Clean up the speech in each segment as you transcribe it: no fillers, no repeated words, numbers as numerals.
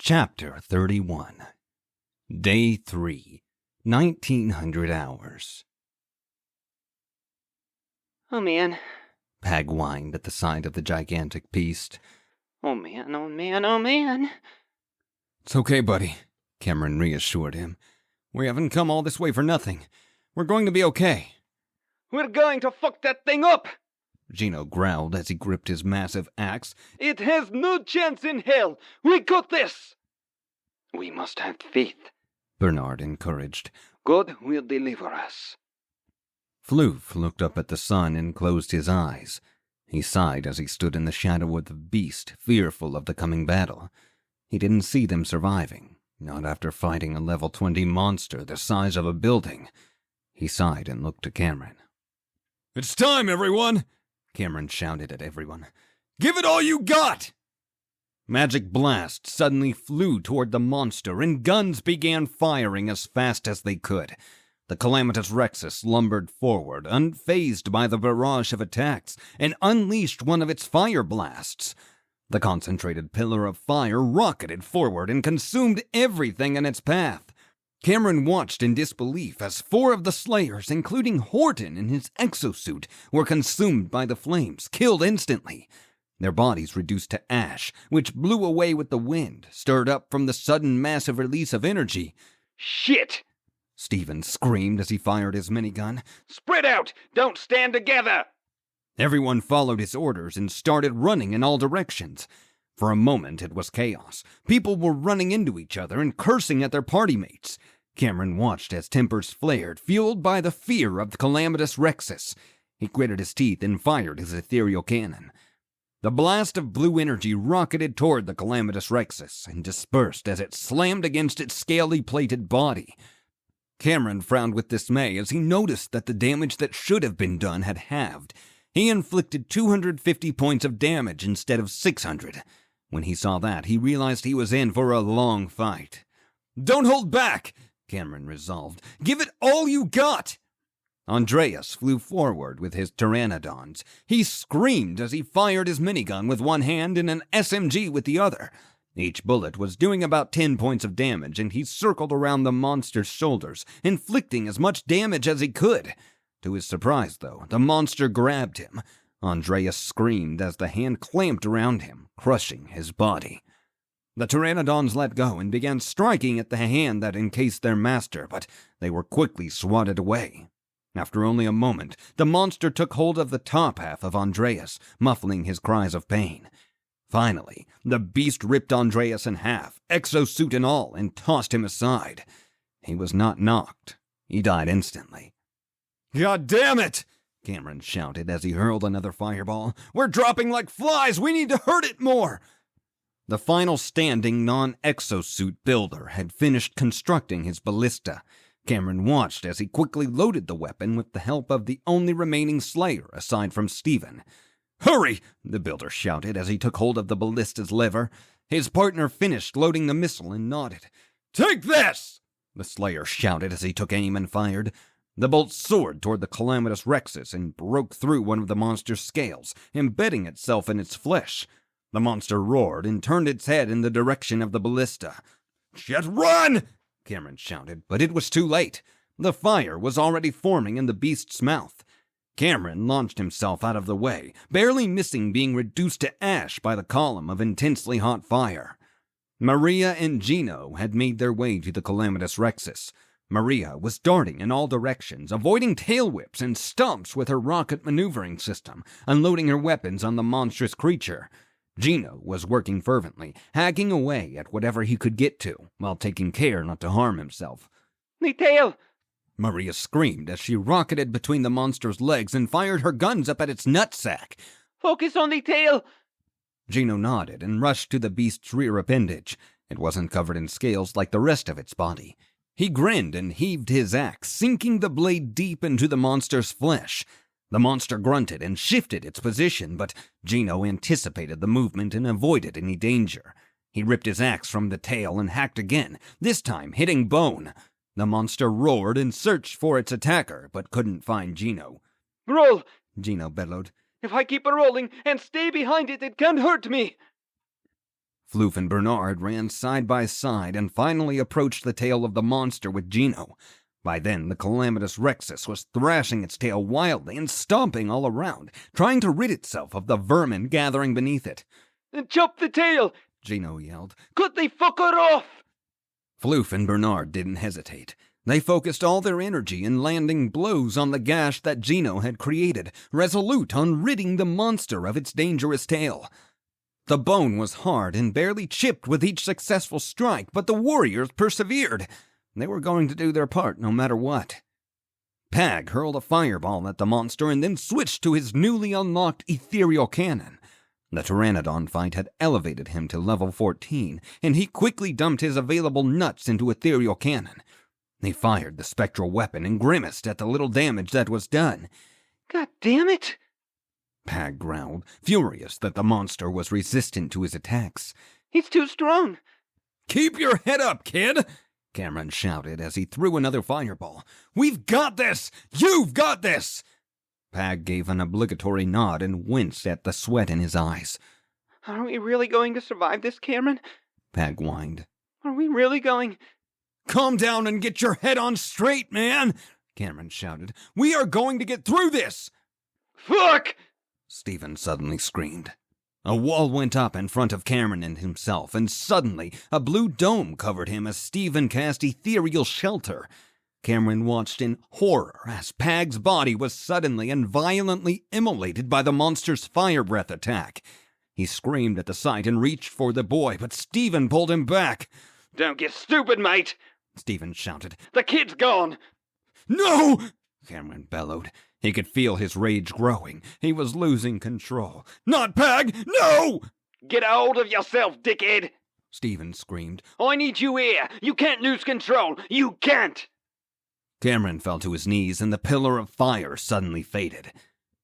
Chapter 31. Day 3. 1900 hours. Oh man. Pag whined at the sight of the gigantic beast. Oh man, oh man, oh man. It's okay, buddy, Cameron reassured him. We haven't come all this way for nothing. We're going to be okay. We're going to fuck that thing up! Gino growled as he gripped his massive axe. It has no chance in hell! We got this! We must have faith, Bernard encouraged. God will deliver us. Floof looked up at the sun and closed his eyes. He sighed as he stood in the shadow of the beast, fearful of the coming battle. He didn't see them surviving, not after fighting a level 20 monster the size of a building. He sighed and looked to Cameron. It's time, everyone! Cameron shouted at everyone. Give it all you got! Magic blasts suddenly flew toward the monster, and guns began firing as fast as they could. The calamitous Rexus lumbered forward, unfazed by the barrage of attacks, and unleashed one of its fire blasts. The concentrated pillar of fire rocketed forward and consumed everything in its path. Cameron watched in disbelief as 4 of the Slayers, including Horton in his exosuit, were consumed by the flames, killed instantly. Their bodies reduced to ash, which blew away with the wind, stirred up from the sudden massive release of energy. Shit! Stephen screamed as he fired his minigun. Spread out! Don't stand together! Everyone followed his orders and started running in all directions. For a moment it was chaos. People were running into each other and cursing at their party mates. Cameron watched as tempers flared, fueled by the fear of the calamitous Rexus. He gritted his teeth and fired his ethereal cannon. The blast of blue energy rocketed toward the calamitous Rexus and dispersed as it slammed against its scaly-plated body. Cameron frowned with dismay as he noticed that the damage that should have been done had halved. He inflicted 250 points of damage instead of 600. When he saw that, he realized he was in for a long fight. Don't hold back, Cameron resolved. Give it all you got! Andreas flew forward with his pteranodons. He screamed as he fired his minigun with one hand and an SMG with the other. Each bullet was doing about 10 points of damage, and he circled around the monster's shoulders, inflicting as much damage as he could. To his surprise, though, the monster grabbed him. Andreas screamed as the hand clamped around him, crushing his body. The pteranodons let go and began striking at the hand that encased their master, but they were quickly swatted away. After only a moment, the monster took hold of the top half of Andreas, muffling his cries of pain. Finally, the beast ripped Andreas in half, exosuit and all, and tossed him aside. He was not knocked. He died instantly. God damn it! Cameron shouted as he hurled another fireball. We're dropping like flies! We need to hurt it more! The final standing non-exosuit builder had finished constructing his ballista. Cameron watched as he quickly loaded the weapon with the help of the only remaining Slayer aside from Stephen. Hurry! The builder shouted as he took hold of the ballista's lever. His partner finished loading the missile and nodded. Take this! The Slayer shouted as he took aim and fired. The bolt soared toward the calamitous Rexus and broke through one of the monster's scales, embedding itself in its flesh. The monster roared and turned its head in the direction of the ballista. Shit, run! Cameron shouted, but it was too late. The fire was already forming in the beast's mouth. Cameron launched himself out of the way, barely missing being reduced to ash by the column of intensely hot fire. Maria and Gino had made their way to the calamitous Rexus. Maria was darting in all directions, avoiding tail whips and stomps with her rocket maneuvering system, unloading her weapons on the monstrous creature. Gino was working fervently, hacking away at whatever he could get to, while taking care not to harm himself. The tail! Maria screamed as she rocketed between the monster's legs and fired her guns up at its nutsack. Focus on the tail! Gino nodded and rushed to the beast's rear appendage. It wasn't covered in scales like the rest of its body. He grinned and heaved his axe, sinking the blade deep into the monster's flesh. The monster grunted and shifted its position, but Gino anticipated the movement and avoided any danger. He ripped his axe from the tail and hacked again, this time hitting bone. The monster roared and searched for its attacker, but couldn't find Gino. Roll! Gino bellowed. If I keep rolling and stay behind it, it can't hurt me! Floof and Bernard ran side by side and finally approached the tail of the monster with Gino. By then, the calamitous Rexus was thrashing its tail wildly and stomping all around, trying to rid itself of the vermin gathering beneath it. Chop the tail! Gino yelled. Cut the fucker off! Floof and Bernard didn't hesitate. They focused all their energy in landing blows on the gash that Gino had created, resolute on ridding the monster of its dangerous tail. The bone was hard and barely chipped with each successful strike, but the warriors persevered. They were going to do their part no matter what. Pag hurled a fireball at the monster and then switched to his newly unlocked ethereal cannon. The Pteranodon fight had elevated him to level 14, and he quickly dumped his available nuts into ethereal cannon. He fired the spectral weapon and grimaced at the little damage that was done. God damn it! Pag growled, furious that the monster was resistant to his attacks. He's too strong. Keep your head up, kid! Cameron shouted as he threw another fireball. We've got this! You've got this! Pag gave an obligatory nod and winced at the sweat in his eyes. Are we really going to survive this, Cameron? Pag whined. Are we really going? Calm down and get your head on straight, man! Cameron shouted. We are going to get through this! Fuck! Stephen suddenly screamed. A wall went up in front of Cameron and himself, and suddenly a blue dome covered him as Stephen cast ethereal shelter. Cameron watched in horror as Pag's body was suddenly and violently immolated by the monster's fire breath attack. He screamed at the sight and reached for the boy, but Stephen pulled him back. Don't get stupid, mate! Stephen shouted. The kid's gone! No! Cameron bellowed. He could feel his rage growing. He was losing control. Not Pag! No! Get a hold of yourself, dickhead! Stephen screamed. I need you here! You can't lose control! You can't! Cameron fell to his knees and the pillar of fire suddenly faded.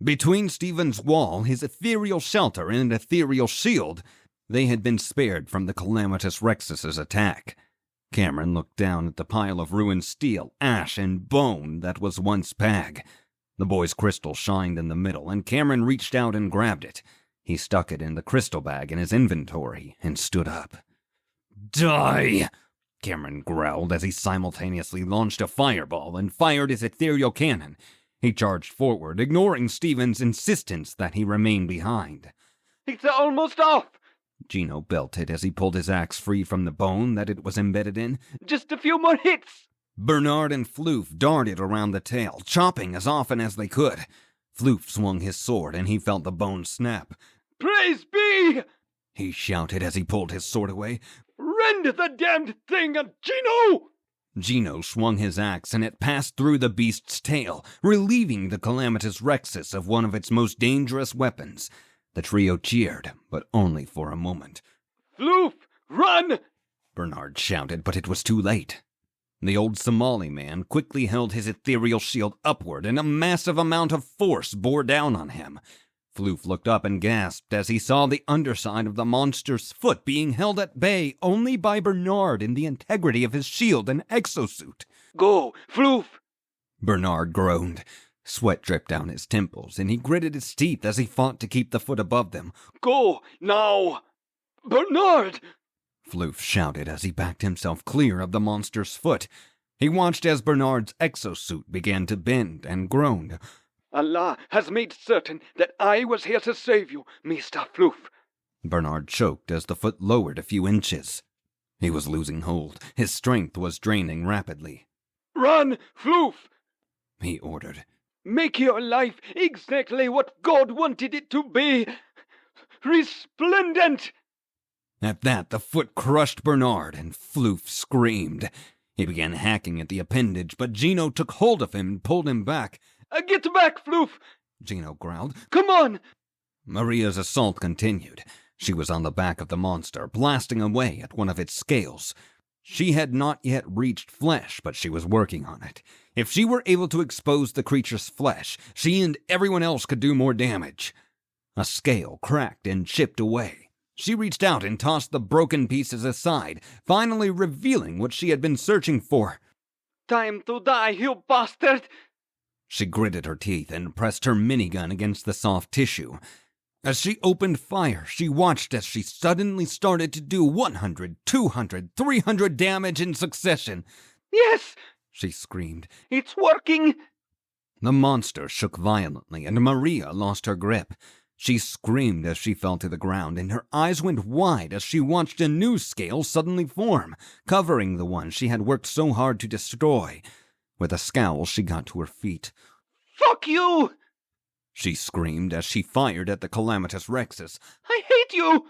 Between Stephen's wall, his ethereal shelter, and ethereal shield, they had been spared from the calamitous Rexus's attack. Cameron looked down at the pile of ruined steel, ash, and bone that was once Pag. The boy's crystal shined in the middle, and Cameron reached out and grabbed it. He stuck it in the crystal bag in his inventory and stood up. Die! Cameron growled as he simultaneously launched a fireball and fired his ethereal cannon. He charged forward, ignoring Stephen's insistence that he remain behind. It's almost off! Gino belted as he pulled his axe free from the bone that it was embedded in. Just a few more hits! Bernard and Floof darted around the tail, chopping as often as they could. Floof swung his sword and he felt the bone snap. Praise be! He shouted as he pulled his sword away. Rend the damned thing, Gino! Gino swung his axe and it passed through the beast's tail, relieving the calamitous Rexus of one of its most dangerous weapons. The trio cheered, but only for a moment. Floof, run! Bernard shouted, but it was too late. The old Somali man quickly held his ethereal shield upward, and a massive amount of force bore down on him. Floof looked up and gasped as he saw the underside of the monster's foot being held at bay only by Bernard in the integrity of his shield and exosuit. Go, Floof! Bernard groaned. Sweat dripped down his temples, and he gritted his teeth as he fought to keep the foot above them. Go, now! Bernard! Floof shouted as he backed himself clear of the monster's foot. He watched as Bernard's exosuit began to bend and groaned. Allah has made certain that I was here to save you, Mr. Floof. Bernard choked as the foot lowered a few inches. He was losing hold. His strength was draining rapidly. Run, Floof! He ordered. Make your life exactly what God wanted it to be. Resplendent! At that, the foot crushed Bernard, and Floof screamed. He began hacking at the appendage, but Gino took hold of him and pulled him back. Get back, Floof! Gino growled. Come on! Maria's assault continued. She was on the back of the monster, blasting away at one of its scales. She had not yet reached flesh, but she was working on it. If she were able to expose the creature's flesh, she and everyone else could do more damage. A scale cracked and chipped away. She reached out and tossed the broken pieces aside, finally revealing what she had been searching for. Time to die, you bastard! She gritted her teeth and pressed her minigun against the soft tissue. As she opened fire, she watched as she suddenly started to do 100, 200, 300 damage in succession. Yes! She screamed. It's working! The monster shook violently, and Maria lost her grip. She screamed as she fell to the ground, and her eyes went wide as she watched a new scale suddenly form, covering the one she had worked so hard to destroy. With a scowl, she got to her feet. Fuck you! She screamed as she fired at the calamitous Rexus. I hate you!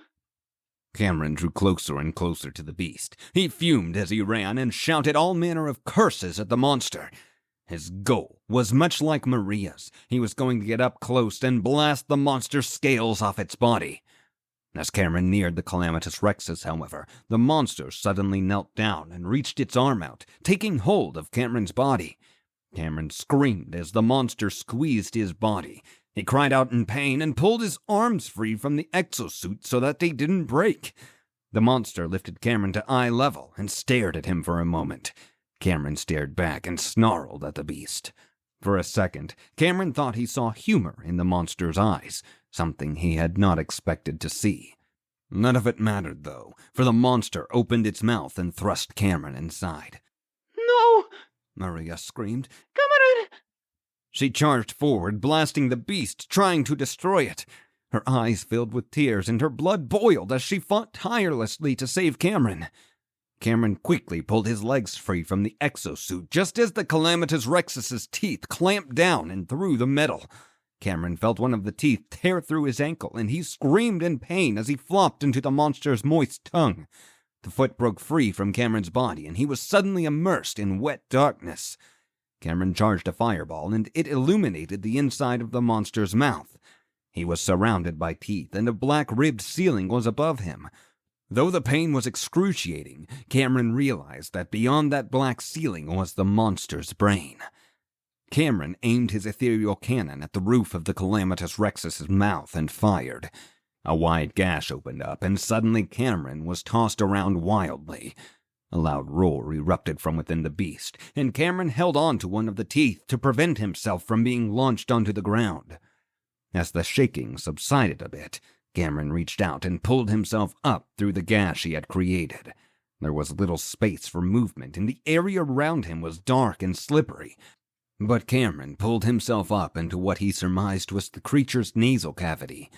Cameron drew closer and closer to the beast. He fumed as he ran and shouted all manner of curses at the monster. His goal was much like Maria's. He was going to get up close and blast the monster's scales off its body. As Cameron neared the calamitous Rexus, however, the monster suddenly knelt down and reached its arm out, taking hold of Cameron's body. Cameron screamed as the monster squeezed his body. He cried out in pain and pulled his arms free from the exosuit so that they didn't break. The monster lifted Cameron to eye level and stared at him for a moment. Cameron stared back and snarled at the beast. For a second, Cameron thought he saw humor in the monster's eyes, something he had not expected to see. None of it mattered, though, for the monster opened its mouth and thrust Cameron inside. No! Maria screamed. Cameron! She charged forward, blasting the beast, trying to destroy it. Her eyes filled with tears and her blood boiled as she fought tirelessly to save Cameron. Cameron quickly pulled his legs free from the exosuit just as the calamitous Rexus's teeth clamped down and through the metal. Cameron felt one of the teeth tear through his ankle, and he screamed in pain as he flopped into the monster's moist tongue. The foot broke free from Cameron's body, and he was suddenly immersed in wet darkness. Cameron charged a fireball, and it illuminated the inside of the monster's mouth. He was surrounded by teeth, and a black-ribbed ceiling was above him. Though the pain was excruciating, Cameron realized that beyond that black ceiling was the monster's brain. Cameron aimed his ethereal cannon at the roof of the calamitous Rexus's mouth and fired. A wide gash opened up, and suddenly Cameron was tossed around wildly. A loud roar erupted from within the beast, and Cameron held on to one of the teeth to prevent himself from being launched onto the ground. As the shaking subsided a bit, Cameron reached out and pulled himself up through the gash he had created. There was little space for movement, and the area around him was dark and slippery. But Cameron pulled himself up into what he surmised was the creature's nasal cavity.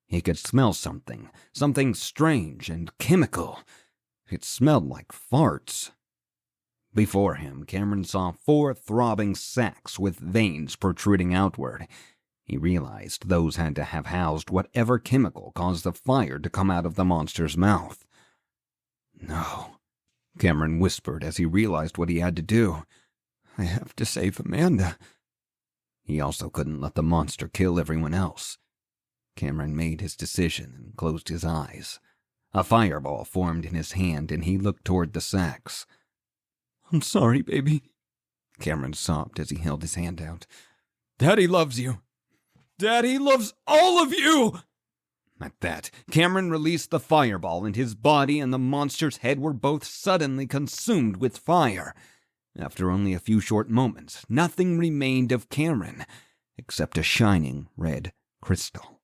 He could smell something strange and chemical. It smelled like farts. Before him, Cameron saw 4 throbbing sacs with veins protruding outward. He realized those had to have housed whatever chemical caused the fire to come out of the monster's mouth. No, Cameron whispered as he realized what he had to do. I have to save Amanda. He also couldn't let the monster kill everyone else. Cameron made his decision and closed his eyes. A fireball formed in his hand, and he looked toward the sacks. I'm sorry, baby, Cameron sobbed as he held his hand out. Daddy loves you. Daddy loves all of you! At that, Cameron released the fireball, and his body and the monster's head were both suddenly consumed with fire. After only a few short moments, nothing remained of Cameron except a shining red crystal.